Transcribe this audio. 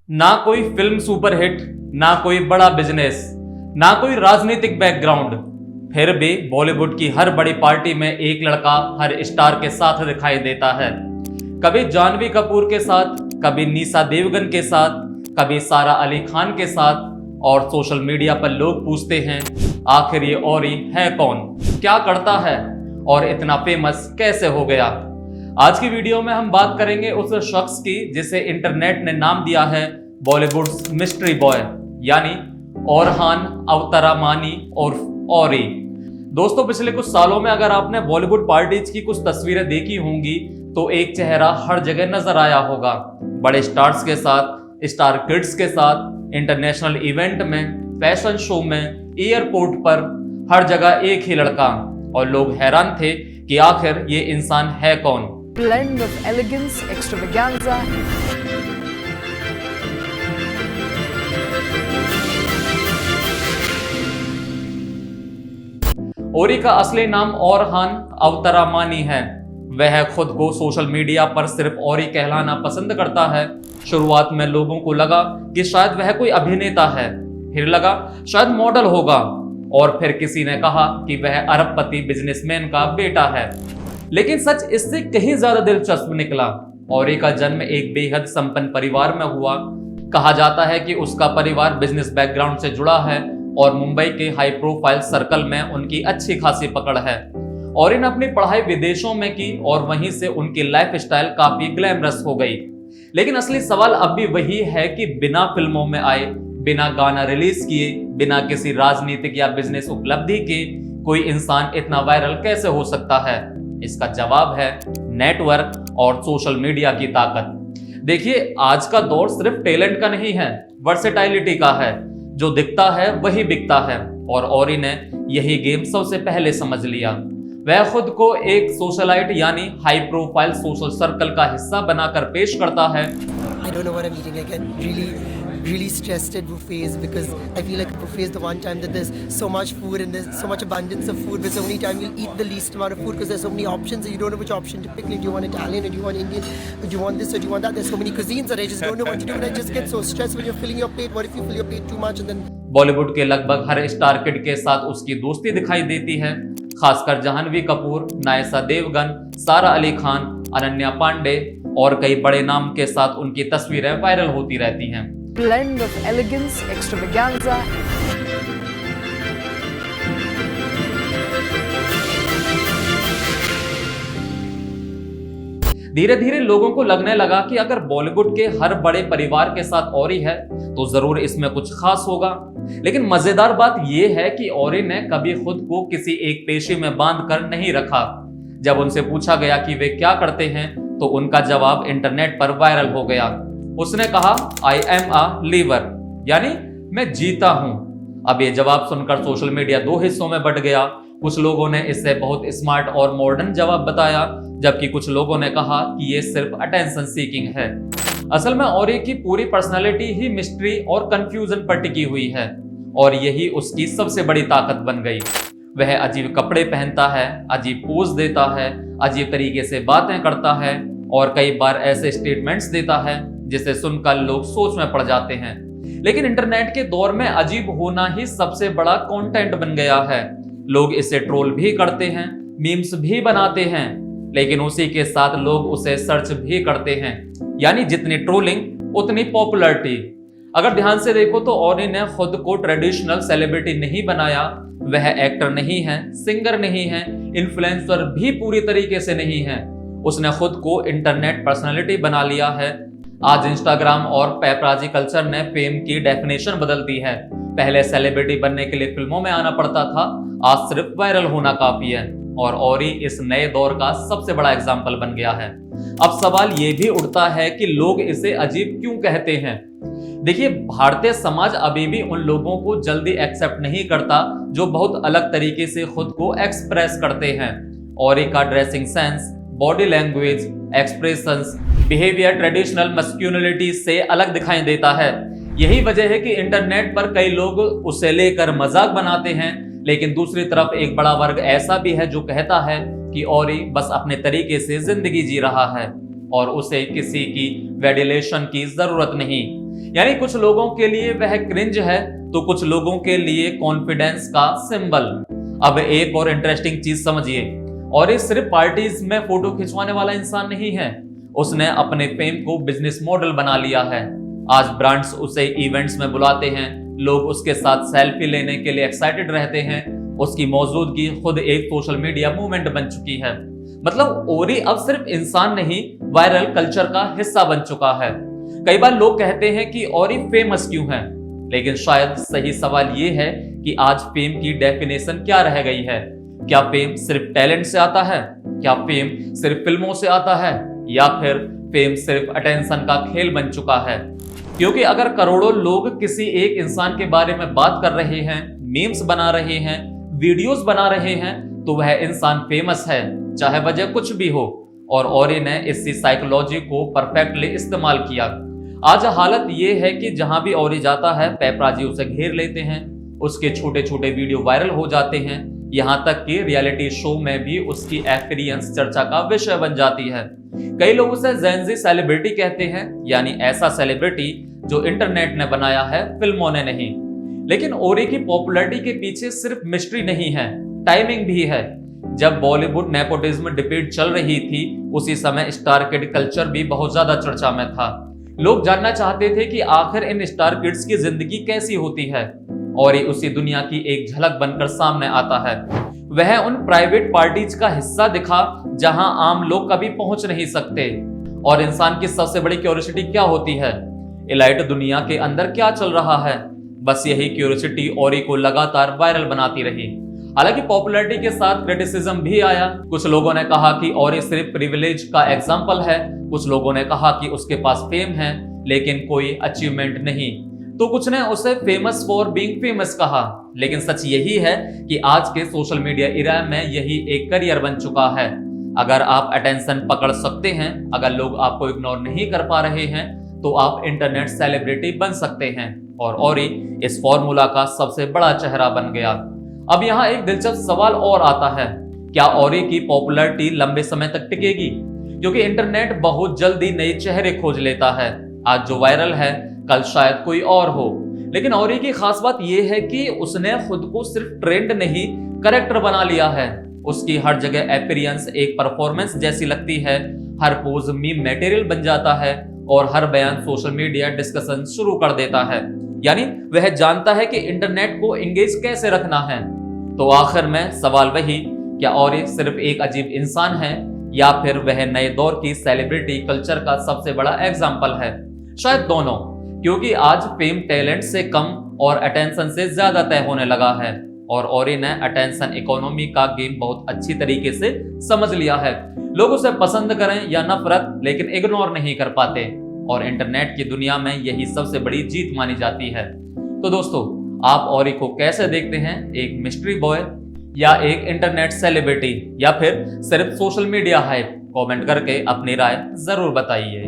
ना कोई film superhit, ना कोई बड़ा बिजनेस, ना कोई राजनीतिक बैकग्राउंड, फिर भी बॉलीवुड की हर बड़ी पार्टी में एक लड़का हर स्टार के साथ दिखाई देता है। कभी जानवी कपूर के साथ, कभी नीसा देवगन के साथ, कभी सारा अली खान के साथ। और सोशल मीडिया पर लोग पूछते हैं, आखिर ये औरी है कौन, क्या करता है और इतना फेमस कैसे हो गया। आज की वीडियो में हम बात करेंगे उस शख्स की जिसे इंटरनेट ने नाम दिया है बॉलीवुड मिस्ट्री बॉय, यानी ओरहान अवतरामानी और औरी। दोस्तों, पिछले कुछ सालों में अगर आपने बॉलीवुड पार्टीज की कुछ तस्वीरें देखी होंगी तो एक चेहरा हर जगह नजर आया होगा। बड़े स्टार्स के साथ, स्टार किड्स के साथ, इंटरनेशनल इवेंट में, फैशन शो में, एयरपोर्ट पर, हर जगह एक ही लड़का। और लोग हैरान थे कि आखिर ये इंसान है कौन। Blend of elegance, extravaganza. औरी का असली नाम ओरहान अवतरामानी है। वह खुद को सोशल मीडिया पर सिर्फ औरी कहलाना पसंद करता है। शुरुआत में लोगों को लगा कि शायद वह कोई अभिनेता है, फिर लगा शायद मॉडल होगा, और फिर किसी ने कहा कि वह अरबपति बिजनेसमैन का बेटा है। लेकिन सच इससे कहीं ज्यादा दिलचस्प निकला। औरी का जन्म एक बेहद संपन्न परिवार में हुआ। कहा जाता है कि उसका परिवार बिजनेस बैकग्राउंड से जुड़ा है और मुंबई के हाई प्रोफाइल सर्कल में उनकी अच्छी खासी पकड़ है। औरी ने अपनी पढ़ाई विदेशों में की और वहीं से उनकी लाइफस्टाइल काफी ग्लैमरस हो गई। लेकिन असली सवाल अब भी वही है कि बिना फिल्मों में आए, बिना गाना रिलीज किए, बिना किसी राजनीतिक या बिजनेस उपलब्धि के कोई इंसान इतना वायरल कैसे हो सकता है। इसका जवाब है नेटवर्क और सोशल मीडिया की ताकत। देखिए, आज का दौर सिर्फ टैलेंट का नहीं है, वर्सेटाइलिटी का है। जो दिखता है वही बिकता है, और औरी ने यही गेम सबसे पहले समझ लिया। वह खुद को एक सोशलाइट यानी हाई प्रोफाइल सोशल सर्कल का हिस्सा बनाकर पेश करता है। I don't know what I'm eating. I get really stressed at buffets because I feel like a buffet is the one time that there's so much food and there's so much abundance of food, but so many times you'll eat the least amount of food because there's so many options and you don't know which option to pick. Like, do you want Italian or do you want Indian? Or do you want this or do you want that? There's so many cuisines that I just don't know what to do, and I just get so stressed when you're filling your plate. What if you fill your plate too much and then? Bollywood के लगभग हर star kid के साथ उसकी दोस्ती दिखाई देती है, खासकर जानवी कपूर, नायसा देवगन, सारा अली खान, अनन्या पांडे और कई बड़े नाम के साथ उनकी तस्वीरें वायरल होती रहती हैं। Blend of elegance, extravaganza. धीरे धीरे लोगों को लगने लगा कि अगर बॉलीवुड के हर बड़े परिवार के साथ औरी है तो जरूर इसमें कुछ खास होगा। लेकिन मजेदार बात यह है कि औरी ने कभी खुद को किसी एक पेशे में बांध कर नहीं रखा। जब उनसे पूछा गया कि वे क्या करते हैं तो उनका जवाब इंटरनेट पर वायरल हो गया। उसने कहा, आई एम अ लीवर, यानी मैं जीता हूं। अब ये जवाब सुनकर सोशल मीडिया दो हिस्सों में बंट गया। कुछ लोगों ने इसे बहुत स्मार्ट और मॉडर्न जवाब बताया, जबकि कुछ लोगों ने कहा कि ये सिर्फ अटेंशन सीकिंग है। असल में औरी की पूरी पर्सनालिटी ही मिस्ट्री और कंफ्यूजन पर टिकी हुई है, और यही उसकी सबसे बड़ी ताकत बन गई। वह अजीब कपड़े पहनता है, अजीब पोज देता है, अजीब तरीके से बातें करता है और कई बार ऐसे स्टेटमेंट्स देता है जिसे सुनकर लोग सोच में पड़ जाते हैं। लेकिन इंटरनेट के दौर में अजीब होना ही सबसे बड़ा कंटेंट बन गया है। लोग इसे ट्रोल भी करते हैं, मीम्स भी बनाते हैं, लेकिन उसी के साथ लोग उसे सर्च भी करते हैं। यानी जितनी ट्रोलिंग उतनी पॉपुलैरिटी। अगर ध्यान से देखो तो औरी ने खुद को ट्रेडिशनल सेलिब्रिटी नहीं बनाया। वह एक्टर नहीं है, सिंगर नहीं है, इन्फ्लुएंसर भी पूरी तरीके से नहीं है। उसने खुद को इंटरनेट पर्सनालिटी बना लिया है। आज इंस्टाग्राम और पैपराजी कल्चर ने फेम की डेफिनेशन बदल दी है। पहले सेलिब्रिटी बनने के लिए फिल्मों में आना पड़ता था, आज सिर्फ वायरल होना काफी है। और औरी इस नए दौर का सबसे बड़ा एग्जाम्पल बन गया है। अब सवाल ये भी उठता है कि लोग इसे अजीब क्यों कहते हैं। देखिए, भारतीय समाज अभी भी उन लोगों को जल्दी एक्सेप्ट नहीं करता जो बहुत अलग तरीके से खुद को एक्सप्रेस करते हैं। औरी का dressing sense, body language, expressions, behaviour traditional masculinity से अलग दिखाई देता है। यही वजह है कि इंटरनेट पर कई लोग उसे लेकर मजाक बनाते हैं, लेकिन दूसरी तरफ एक बड़ा वर्ग ऐसा भी है जो कहता है कि औरी बस अपने तरीके से जिंदगी जी रहा है और उसे किसी की वैलिडेशन की जरूरत नहीं। यानी कुछ लोगों के लिए वह क्रिंज है तो कुछ लोगों के लिए कॉन्फिडेंस का सिंबल। अब एक और इंटरेस्टिंग चीज समझिए, और ये सिर्फ पार्टीज में फोटो खिंचवाने वाला इंसान नहीं है, उसने अपने फेम को बिजनेस मॉडल बना लिया है। आज ब्रांड्स उसे इवेंट्स में बुलाते हैं, लोग उसके साथ सेल्फी लेने के लिए एक्साइटेड रहते हैं। उसकी मौजूदगी खुद एक सोशल मीडिया मूवमेंट बन चुकी है। मतलब ओरी अब सिर्फ इंसान नहीं, वायरल कल्चर का हिस्सा बन चुका है। कई बार लोग कहते हैं कि ओरी फेमस क्यों है, लेकिन शायद सही सवाल ये है कि आज फेम की डेफिनेशन क्या रह गई है। क्या फेम सिर्फ टैलेंट से आता है? क्या फेम सिर्फ फिल्मों से आता है? या फिर फेम सिर्फ अटेंशन का खेल बन चुका है? क्योंकि अगर करोड़ों लोग किसी एक इंसान के बारे में बात कर रहे हैं, मीम्स बना रहे हैं, वीडियोस बना रहे हैं, तो वह इंसान फेमस है, चाहे वजह कुछ भी हो। और ओरी ने इसी साइकोलॉजी को परफेक्टली इस्तेमाल किया। आज हालत यह है कि जहां भी ओरी जाता है, पेपराजी उसे घेर लेते हैं, उसके छोटे छोटे वीडियो वायरल हो जाते हैं, यहां तक कि रियलिटी शो में भी उसकी एक्सपीरियंस चर्चा का विषय बन जाती है। कई लोग उसे जेनजी सेलिब्रिटी कहते हैं, यानी ऐसा सेलिब्रिटी जो इंटरनेट ने बनाया है, फिल्मों ने नहीं। लेकिन ओरी की पॉपुलैरिटी के पीछे सिर्फ मिस्ट्री नहीं है, टाइमिंग भी है। जब बॉलीवुड नेपोटिज्म डिबेट चल रही थी, उसी समय स्टार किड कल्चर भी बहुत ज्यादा चर्चा में था। लोग जानना चाहते थे कि आखिर इन स्टार किड्स की जिंदगी कैसी होती है, और ये उसी दुनिया की एक झलक बनकर सामने आता है। वह उन प्राइवेट पार्टीज का हिस्सा दिखा जहां आम लोग कभी पहुंच नहीं सकते। और इंसान की सबसे बड़ी क्यूरियोसिटी क्या होती है? एलाइट दुनिया के अंदर क्या चल रहा है? बस यही क्यूरियोसिटी ओरी को लगातार वायरल बनाती रही। हालांकि पॉपुलैरिटी के साथ क्रिटिसिज्म भी आया। कुछ लोगों ने कहा कि ओरी सिर्फ प्रिविलेज का एग्जाम्पल है, कुछ लोगों ने कहा कि उसके पास फेम है लेकिन कोई अचीवमेंट नहीं, तो कुछ ने उसे फेमस फॉर बीइंग फेमस कहा। लेकिन सच यही है कि आज के सोशल मीडिया एरा में यही एक करियर बन चुका है। अगर आप अटेंशन पकड़ सकते हैं, अगर लोग आपको इग्नोर नहीं कर पा रहे हैं, तो आप इंटरनेट सेलिब्रिटी बन सकते हैं। और ओरी इस फॉर्मूला का सबसे बड़ा चेहरा बन गया। अब यहाँ एक दिलचस्प सवाल और आता है, क्या ओरी की पॉपुलैरिटी लंबे समय तक टिकेगी? क्योंकि इंटरनेट बहुत जल्दी नए चेहरे खोज लेता है। आज जो वायरल है, कल शायद कोई और हो। लेकिन ओरी की खास बात यह है कि उसने खुद को सिर्फ ट्रेंड नहीं, करेक्टर बना लिया है। उसकी हर जगह अपीयरेंस एक परफॉर्मेंस जैसी लगती है, हर पोज मीम मटेरियल बन जाता है, और हर बयान सोशल मीडिया डिस्कशन शुरू कर देता है। यानी वह जानता है कि इंटरनेट को एंगेज कैसे रखना है। तो आखिर में सवाल वही, क्या ओरी सिर्फ एक अजीब इंसान है, या फिर वह नए दौर की सेलिब्रिटी कल्चर का सबसे बड़ा एग्जाम्पल है? शायद दोनों, क्योंकि आज फेम टैलेंट से कम और अटेंशन से ज्यादा तय होने लगा है। और ओरी ने अटेंशन इकोनॉमी का गेम बहुत अच्छी तरीके से समझ लिया है। लोग उसे पसंद करें या नफरत, लेकिन इग्नोर नहीं कर पाते। और इंटरनेट की दुनिया में यही सबसे बड़ी जीत मानी जाती है। तो दोस्तों, आप ओरी को कैसे देखते हैं? एक मिस्ट्री बॉय, या एक इंटरनेट सेलिब्रिटी, या फिर सिर्फ सोशल मीडिया हाइप? कमेंट करके अपनी राय जरूर बताइए।